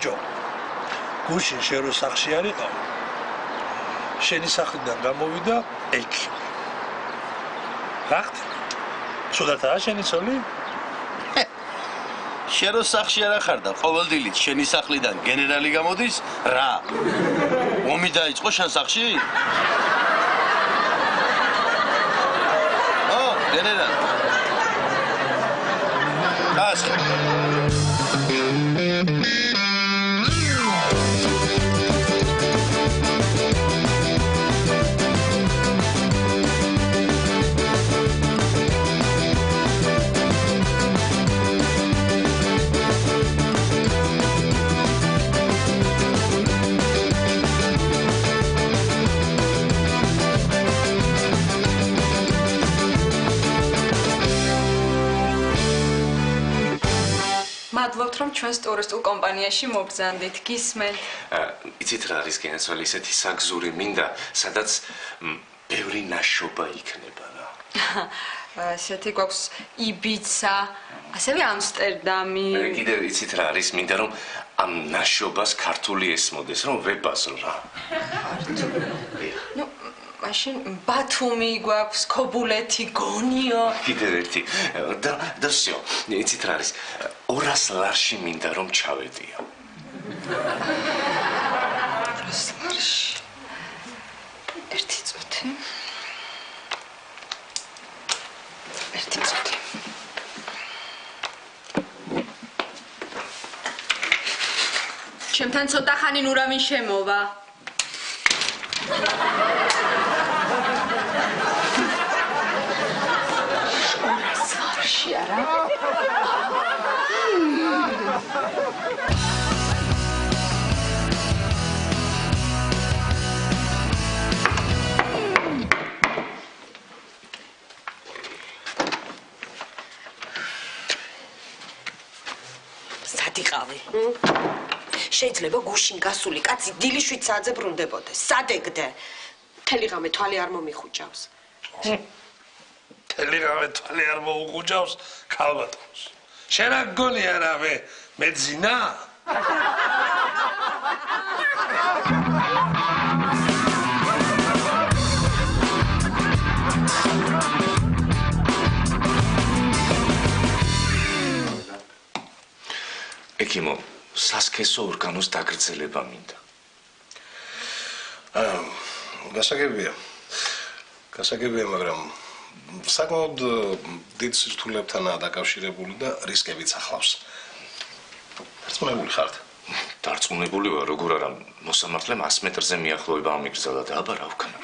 ბიჭო, გუშინ შენ რო სახლში არ იყავ, შენი სახლიდან გამოვიდა ექიმი. რა ხდება? ცუდათაა შენი ცოლი? შენ რო სახლში არ ხარ და ყოველდღიურად შენი სახლიდან გენერალი გამოდის, რა? ომი დაიწყო შენ სახლში? გენერალი. გასა. მადლობთ რომ ჩვენს ტურისტულ კომპანიაში მოგზავნით. გისმენთ? იცით რა არის გენაცვალე ისეთი საგზური მინდა, სადაც ბევრი ნაშობა იქნება რა. ესეთი გვაქვს იბიცა, ასევე ამსტერდამი. კიდევ იცით რა არის მინდა რომ ამ ნაშობას ქართული ესმოდეს, რომ ვებაზრო რა. ნუ მაშინ ბათუმი გვაქვს, ქობულეთი, გონიო. კიდევ ერთი და всё. იცით რა არის 200 ლარში მინდა რომ ჩავედიო. 200 ლარში. ერთი წუთი. ერთი წუთი. ჩემთან ცოტა ხანი ნურავი შემოვა. Ara. სადიყავი? შეიძლება გუშინ გასული კაცი დილიშვით საათზე ბრუნდებოდეს. სადეგდე. მთელი ღამე თვალი არ მომიხუჭავს. თელიღამე თვალი არ მოუღუჭავს ქალბატონს. შენ რა გონი არავე მეძინა? ექიმო, სასქესო ორგანოს დაგრძელება მინდა. გასაგებია, მაგრამ საკმაოდ დიდ სირთულებთანაა დაკავშირებული და რისკებიც ახლავს. დარწმუნებული ხართ? დარწმუნებული ვარ, როგორ არა, მოსამართლე 100 მეტრზე მიახლოება ამიგრძელა და აბა რა ვქნა.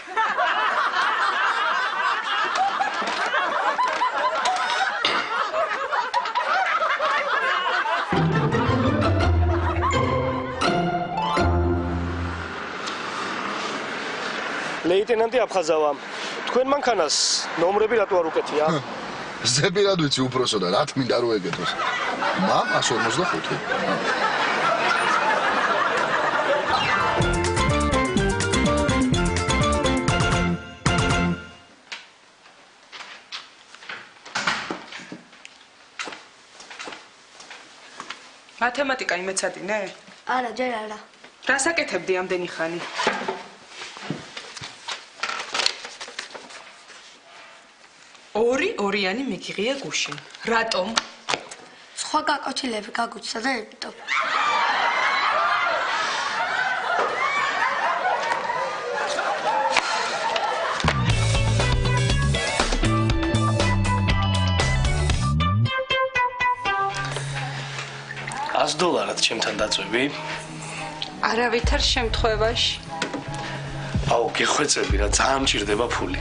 ლეიტენანტი აფხაზავა, თქვენ მანქანას ნომრები რატო არ უკეთია? ზეპირად ვიცი უფროსო და რა თმინდა რო ეგეთოს. მამ 155. მათემატიკა იმეცადინე? არა, ჯერ არა. რას აკეთებდი ამდენი ხანი? ორიანი მიგიღია გუშინ. რატომ? სხვა გაკოჩილები გაგუჩნდა და ებიტო. $100 ჩემთან დაწვევი? არავითარ შემთხვევაში. აუ, გეხვეწები რა, ძალიან მჭირდება ფული.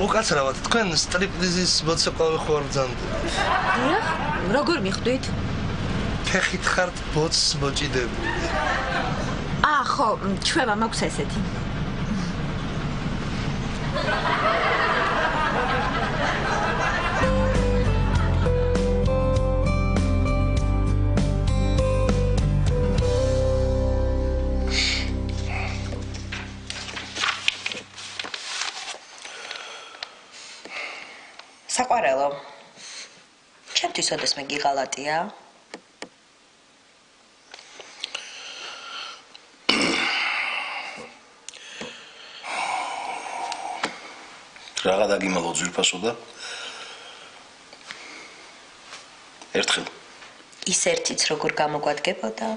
უკაცრავად, თქვენ სტრიპტიზის მოცეკვავე ხო არ ბრძანდებით? როგორ მიხვდით? ფეხით ხართ ბოთს მოჭიდებული. ხო, ჩვევა მაქვს ესეთი. საყვარელო. ჩემთვის ოდესმე გიღალატია. რაღა დაგიმალო ძვირფასო და ერთხელ ის ერთიც როგორ გამოგვადგებოდა?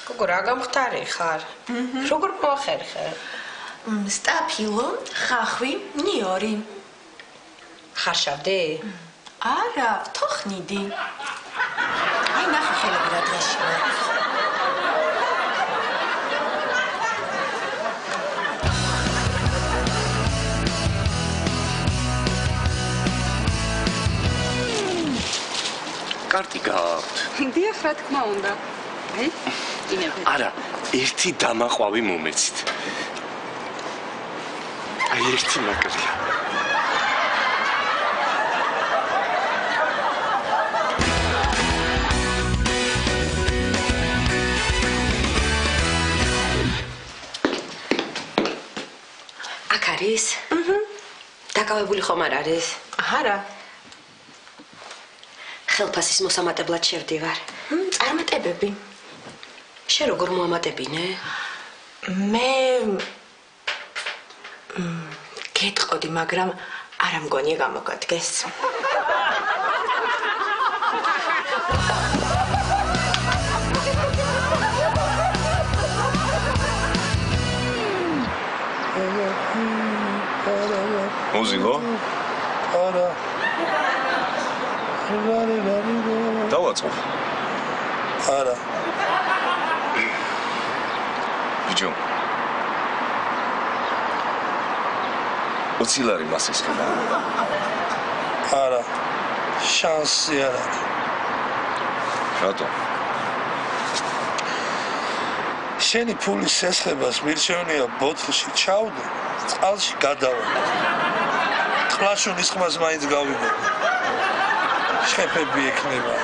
გოგო, რა გამختარი ხარ? როგორ მოახერხე? სტაფილო, ხახვი, ნიორი. ხარშავდი? არა, თოხნიდი. აი, ნახე ხელები რა დღეში მაქვს. კარტი გააქვთ? დიახ, რა თქმა უნდა. აი, ინებეთ. არა, ერთი დამაყვავი მომეცით. აი, ერთი მაგრია. აქ არის? დაკავებული ხომ არ არის? არა. ხელფასის მოსამატებლად შევდივარ. წარმატებები. შენ როგორ მოამატებინე? მე გეტყოდი, მაგრამ არა მგონია გამოგადგეს. მოზილო? არა. დავაწყო. არა. ბიჭო. 20 ლარი მასის ხება. არა. შანსი არ აქვს. რატო? შენი ფულის სესხებას მირჩევნია ბოთლში ჩავდე, წყალში გადავა. ყლაშუნის ხმას მაინც გავიგო. შეფები ექნება.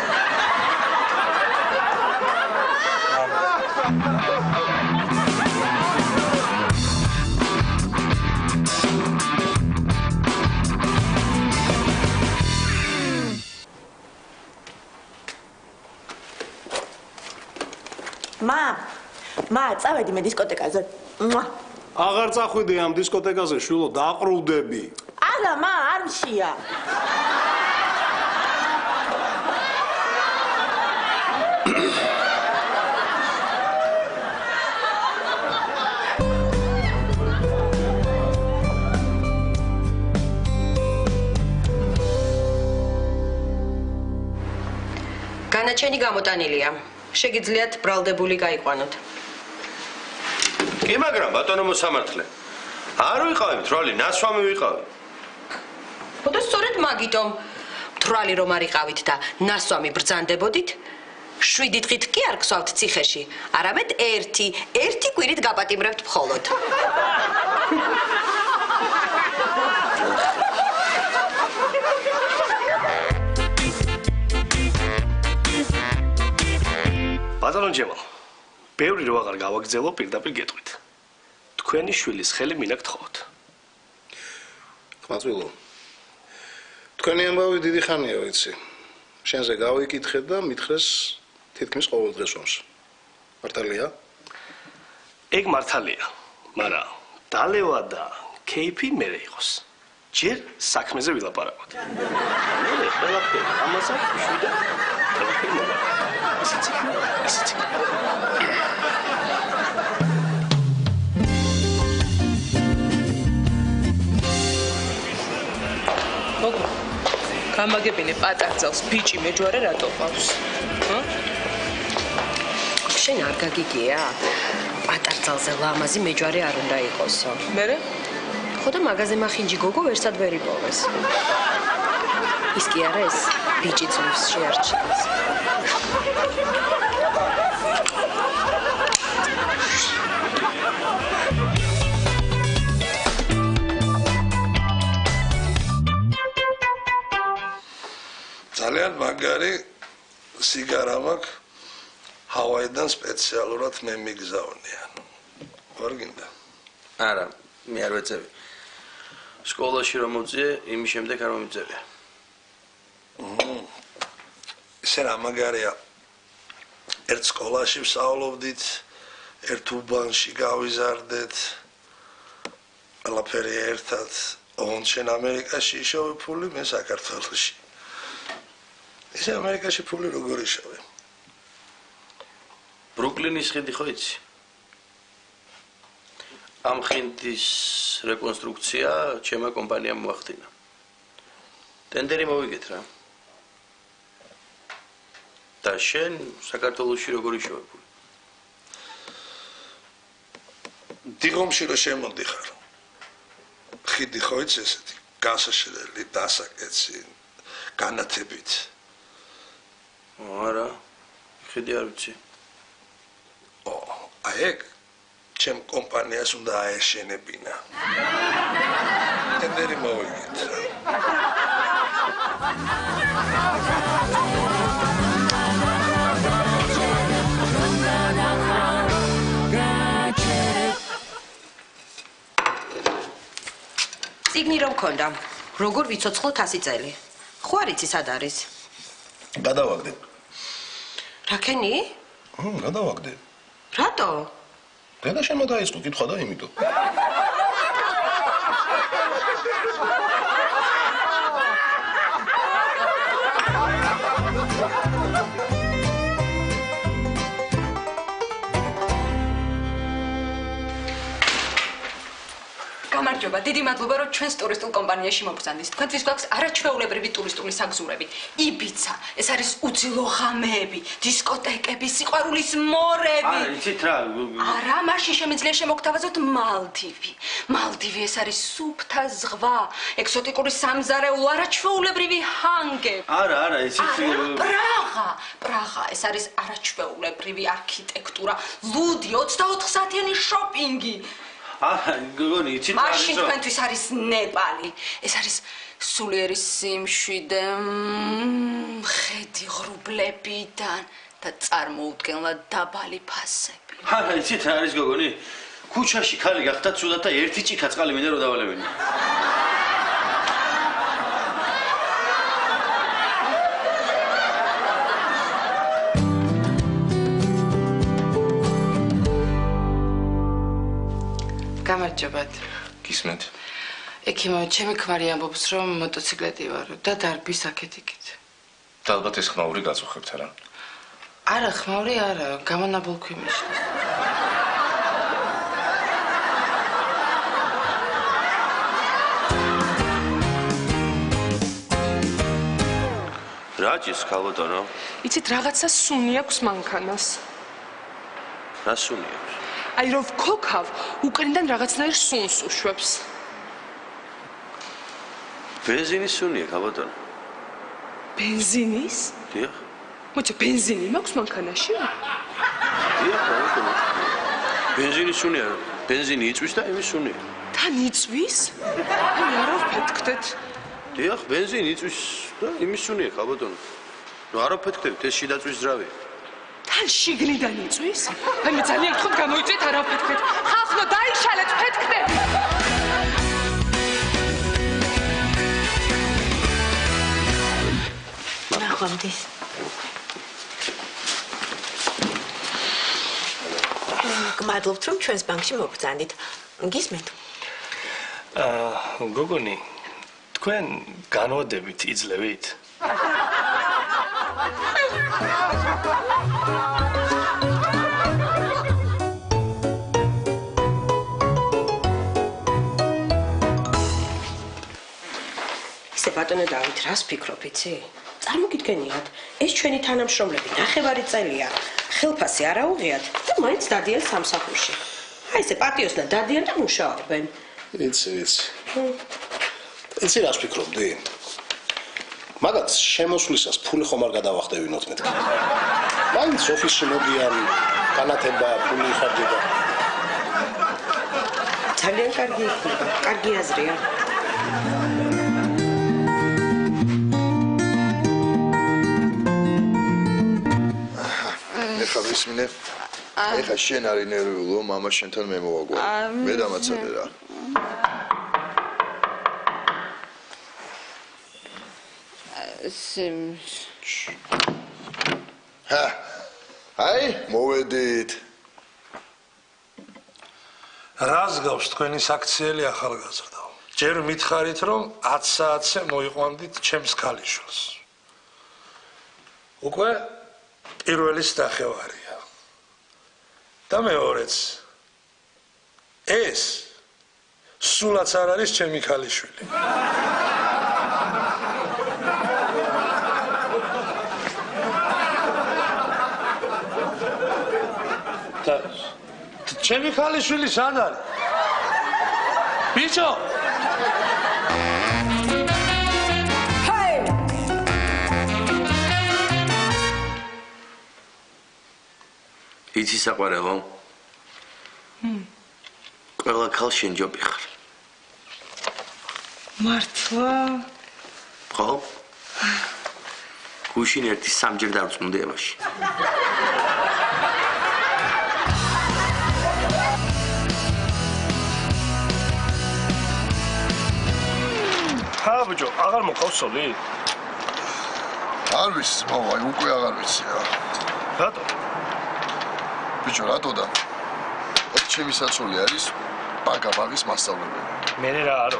მა, წავედი მე დისკოტეკაზე. აღარ წახვიდე ამ დისკოტეკაზე, შვილო, დაყრუდები. არა, მა, არ მშია. განაჩენი გამოტანილია. შეგიძლიათ ბრალდებული გაიყვანოთ. კი, მაგრამ ბატონო მოსამართლე. არ ვიყავი მთვრალი, ნასვამი ვიყავი. ხოდა სწორედ მაგიტომ მთვრალი რომ არიყავით და ნასვამი ბრძანდებოდით, 7 დღით კი არ გსვავთ ციხეში, არამედ ერთი კვირით გაპატიმრებთ მხოლოდ. ბატონო ჯემალ, ბევრი რო აღარ გავაგზელო, პირდაპირ გეტყვით. თქვენი შვილის ხელი მინდა გთხოვოთ. ყმაწვილო. თქვენი ამბავი დიდი ხანია, ვიცი. შენზე გავიკითხე და მითხრეს თითქმის ყოველ დღესვამს. მართალია? ეგ მართალია, მაგრამ დალევა და кейფი მერე იყოს. ჯერ საქმეზე ვილაპარაკოთ. მე ყველაფერი ამასაც შვიდა. ისიც. მოგო გამაგებინე პატარძალს ბიჭი მეჯვარე რატო ყავს? შენ არ გაგიგია? პატარძალზე ლამაზი მეჯვარე არ უნდა იყოსო. მერე? ხოდა მაღაზე მახინჯი გოგო ვერსად ვერ იპოვეს. ის კი არა ეს ბიჭი ძლივს შეარჩიეს. ძალიან მაგარი სიგარა მაქვს, ჰავაიდან სპეციალურად მე მიგზავნიან. არ გინდა? არა, მე არ ვეწევი. სკოლაში რომ მოვწიე, იმის შემდეგ არ მომიწევია. ისე რა მაგარია. ერთ სკოლაში ვსწავლობდით, ერთ უბანში გავიზარდეთ. ყველაფერი ერთად. ოღონდ შენ ამერიკაში ისოვე ფული, მე საქართველოში. ისე ამერიკაში ფული როგორ ისოვე? ბრუკლინის ხიდი ხო იცი? ამ ხიდის რეკონსტრუქცია ჩემმა კომპანიამ მოახდინა. ტენდერი მოვიგეთ რა. და შენ საქართველოში როგორ ისოვე ფული? დიღომში რომ შემოდიხარ. ხიდი ხო იცი ესეთი გასაშლელი, დასაკეცი, განათებით. არა, ხიდი არ ვიცი. აი ეგ ჩემ კომპანიას უნდა აეშენებინა. ტენდერი მოვიგეთ. ციგნი რომ მქონდა, როგორ ვიცოცხლოთ 100 წელი? ხო არ იცი სად არის? გადავაგდე. რაკენი? გადავაგდე. რატო? დედა შემო დაიწყო კითხვა და იმიტომ. გამარჯობა, დიდი მადლობა, რომ ჩვენს ტურისტულ კომპანიაში მოგზავნით. თქვენთვის გვაქვს არაჩვეულებრივი ტურისტული საგზურები. იბიცა, ეს არის უძილო ღამეები, დისკოტეკები, სიყვარულის მორები. არა, იცით რა? არა, მაშინ შემიძლია შემოგთავაზოთ მალდივი. მალდივი ეს არის სუფთა ზღვა, ეგზოტიკური სამზარეულო, არაჩვეულებრივი ჰანგები. არა, იცით პრაღა, ეს არის არაჩვეულებრივი არქიტექტურა, ლუდი, 24 საათიანი შოპინგი. არა, გოგონი, იცით რა? მაშინ თქვენთვის არის ნეპალი. ეს არის სულიერი სიმშვიდე, ხედი ღრუბლებიდან და წარმოუდგენლად დაბალი ფასები. არა, იცით რა არის გოგონი? ქუჩაში ხალი გახდა ცუდად და ერთი ჭიქა წყალი მინდა რომ დავალებინე. გამარჯობათ. გისმენთ. ექიმო, ჩემი ქმარი ამბობს, რომ მოტოციკლეტი ვარო და დარბის აქეთ იქით. და ალბათ ეს ხმაური გაწუხებთ რა. არა, ხმაური არა, გამონაბოლქვი მიშლის. რა ჭის ქალბატონო? იცით, რაღაცა სუნი აქვს მანქანას. რა სუნი აქვს? აი რომ ვქოქავ, უკრინდან რაღაცნაირ სუნს უშვებს. ბენზინის სუნია ქალბატონო. ბენზინის? დიახ. მოიცა ბენზინი მაქვს მანქანაში? დიახ, ქალბატონო. ბენზინის სუნია, ბენზინი იწვის და იმის სუნია. თან იწვის? აი არა ვფეთქდეთ. დიახ, ბენზინი იწვის და იმის სუნია ქალბატონო. ნუ არ ვფეთქდებით, ეს შიდაწვის ძრავია. თან შიგნიდან იწვის? აი მე ძალიან გთხოვთ გამოიწვიეთ, არა ვფეთქდეთ. ხალხო, დაიშალეთ, ფეთქდეთ. ნახვამდის. გმადლობთ, რომ ჩვენს ბანკში მოგბრძანდით. გისმენთ? გოგონი, თქვენ განვადებით იძლევით? ისე ბატონო დავით, რას ფიქრობ, იცი? წარმოგიდგენიათ, ეს ჩვენი თანამშრომლები ნახევარი წელია. ხელფასი არ აუღიათ და მაინც დადიან სამსახურში. აი ესე პატიოსნად დადიან და მუშაობენ. იცი. იცი რას ფიქრობდი? მაგაც შემოსვლისას ფული ხომ არ გადავახტევინოთ მეთქი. მაინც ოფისში მოდიან, განათება, ფული იხარჯება. ძალიან კარგი იქნება, კარგი აზრია. ეხლა ისმინე. ეხა შენ არის ნერვიულო, მამა შენთან მე მოვაგვარი. მე დამაცადე რა. აი, მოვედით. რას გავს თქვენი საქციელი ახალგაზრდა? ჯერ მითხარით, რომ 10 საათზე მოიყვანდით ჩემს ქალიშვილს. უკვე პირველი სტახევარია. და მეორეც ეს სულაც არ არის ჩემი ქალიშვილი. ჩემი ქალიშვილი სად არის? ბიჭო! იცი საყვარელო? ყველა ქალს შენ ჯობი ხარ. მართლა? ხო? გუშინ ერთი სამჯერ დავწმუნდი ემაში. ბიჭო, აღარ მოყავს სოლი? არ ვიცი, აი უკვე აღარ ვიცი რა. რატო? ბიჭო, რატო და? ჩემი საცოლი არის ბაგაბაღის მასწავლებელი. მე რა არო?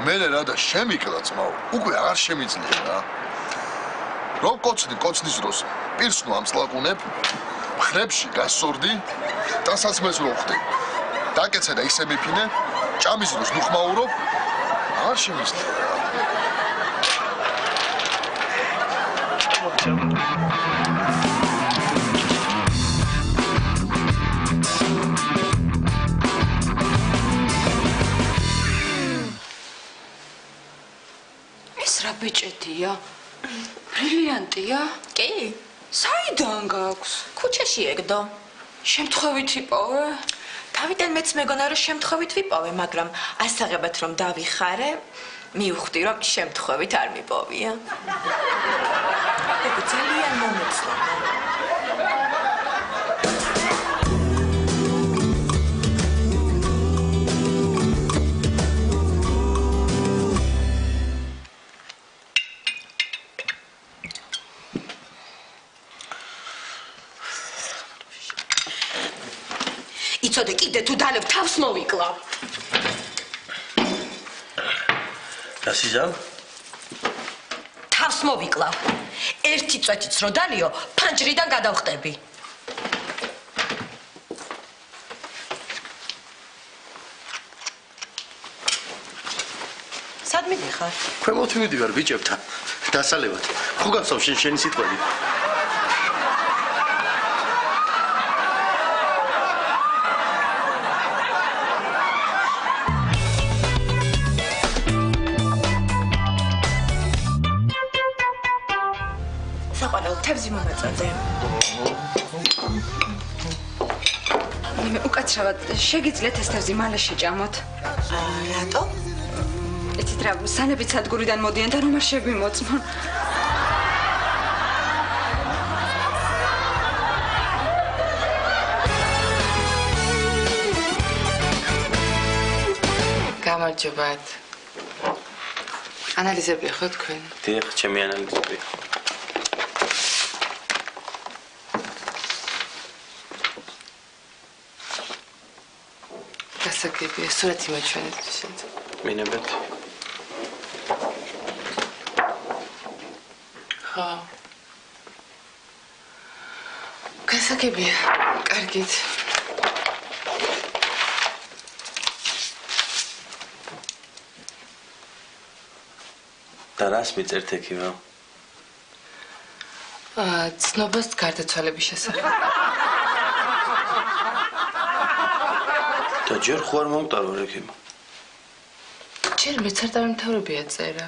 მე რა და შემიკლა ძმაო, უკვე აღარ შემიძლია რა. რომ კოცნის დროს პირს ნუ ამსლაყუნებ, ხრებში გასორდი, დასასმეს რო ხდი. დაკეცე და ისე მიფინე, ჭამის დროს ნუ ხმაურობ, აღარ შემიძლია რა. ეს რა ბეჭედია? ბრილიანტია? კი, საიდან გაქვს? ქუჩაში ეგდო. შემთხვევით იპოვე? თავიდან მეც მეგონა რომ შემთხვევით ვიპოვე, მაგრამ ასაღებად რომ დავიხარე, მივხვდი რომ შემთხვევით არ მიპოვია. ეგ ძალიან მომეცლა. იცოდე კიდე თუ დალევ თავს მოვიკლავ. გასიზამ? თავს მოვიკლავ. ერთი წვეთიც რო დალიო, ფანჯრიდან გადავხტები. სად მიდიხარ? ქვემოთ მივდივარ ბიჭებთან. დასალევად. ხო გახსოვს შენი სიტყვები? თევზი მომაწოდე. უკაცრავად შეგიძლიათ ეს თევზი მალე შეჭამოთ. რატო? იცით რა, სანებით სადგურიდან მოდიან და რომ არ შეგვიმოწმონ. გამარჯობათ. ანალიზებია ხო თქვენ? დიახ, ჩემი ანალიზებია. გასაგებია, სურათი მოჩვენეთ შენ. მინებეთ. ხო. გასაგებია, კარგით. და რას მიწერთ ექიმო? ცნობას გარდაცვალების შესახებ. და ჯერ ხო არ მომტარო ექიმო? ჯერ მეც არ დამემთავრებია წერა.